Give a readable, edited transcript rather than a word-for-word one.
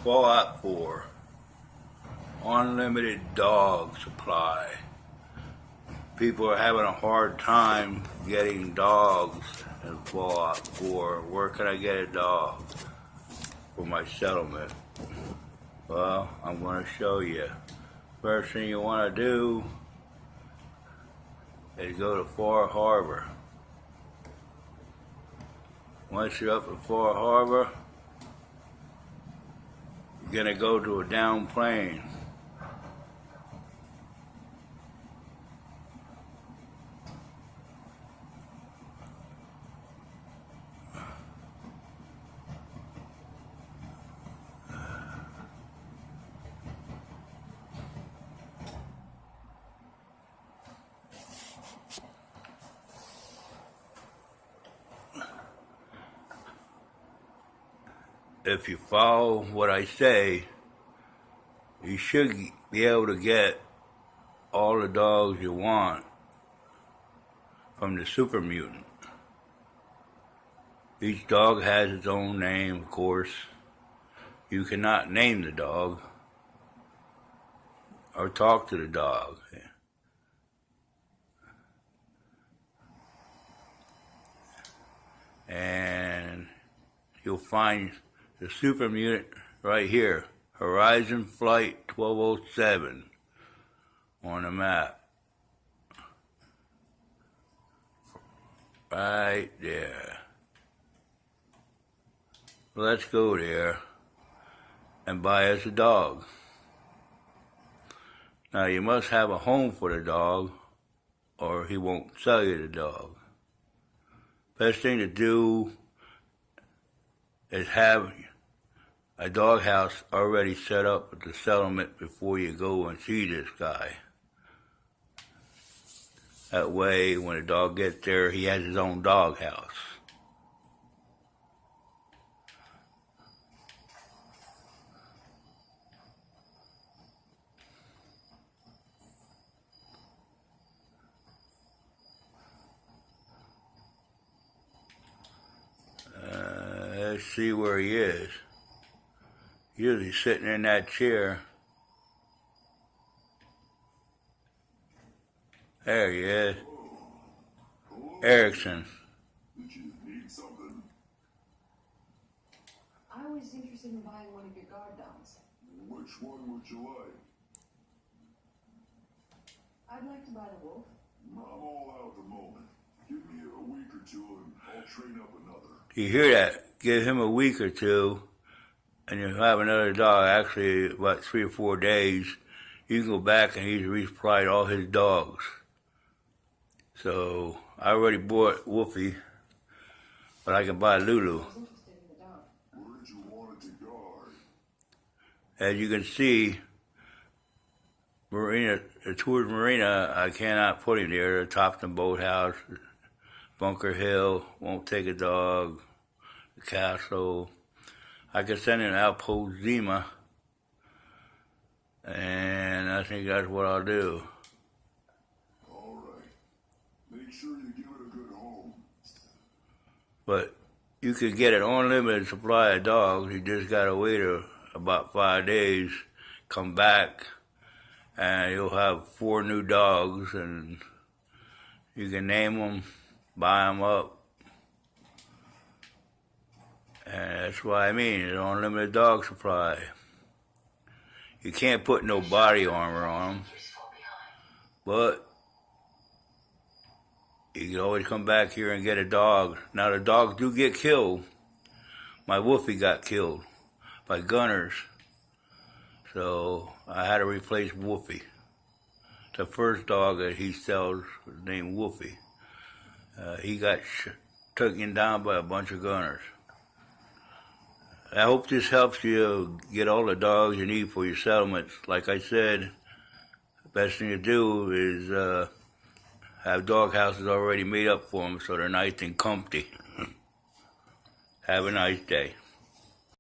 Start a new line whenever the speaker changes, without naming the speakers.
Fallout 4, unlimited dog supply. People are having a hard time getting dogs in Fallout 4. Where can I get a dog for my settlement? Well, I'm going to show you. First thing you want to do is go to Far Harbor. Once you're up at Far Harbor, you're going to go to a down plane. If you follow what I say, you should be able to get all the dogs you want from the Super Mutant. Each dog has its own name, of course. You cannot name the dog or talk to the dog. And you'll find the Super Mutant right here, Horizon Flight 1207 on the map. Right there. Let's go there and buy us a dog. Now you must have a home for the dog or he won't sell you the dog. Best thing to do is have a dog house already set up at the settlement before you go and see this guy. That way, when the dog gets there, he has his own dog house. Let's see where he is. Usually sitting in that chair. There he is. Erickson.
Did you need something?
I was interested in buying one of your guard dogs.
Which one would you like?
I'd like to buy the wolf.
I'm all out at the moment. Give me a week or two and I'll train up another.
You hear that? Give him a week or two and you'll have another dog. Actually, about 3 or 4 days, you can go back and he's resupplied all his dogs. So I already bought Wolfie, but I can buy Lulu.
I was interested in the dog.
Where did you want it to guard?
As you can see, Tours Marina, I cannot put him there. The Topton Boathouse, Bunker Hill, won't take a dog, the Castle. I could send him to Outpost Zima, and I think that's what I'll do.
All right. Make sure you give it a good home.
But you could get an unlimited supply of dogs. You just gotta wait about 5 days, come back, and you'll have 4 new dogs, and you can name them, buy them up. And that's what I mean, it's unlimited dog supply. You can't put no body armor on them, but you can always come back here and get a dog. Now the dogs do get killed. My Wolfie got killed by gunners, so I had to replace Wolfie. The first dog that he sells was named Wolfie. He got taken down by a bunch of gunners. I hope this helps you get all the dogs you need for your settlements. Like I said, the best thing to do is have dog houses already made up for them so they're nice and comfy. Have a nice day.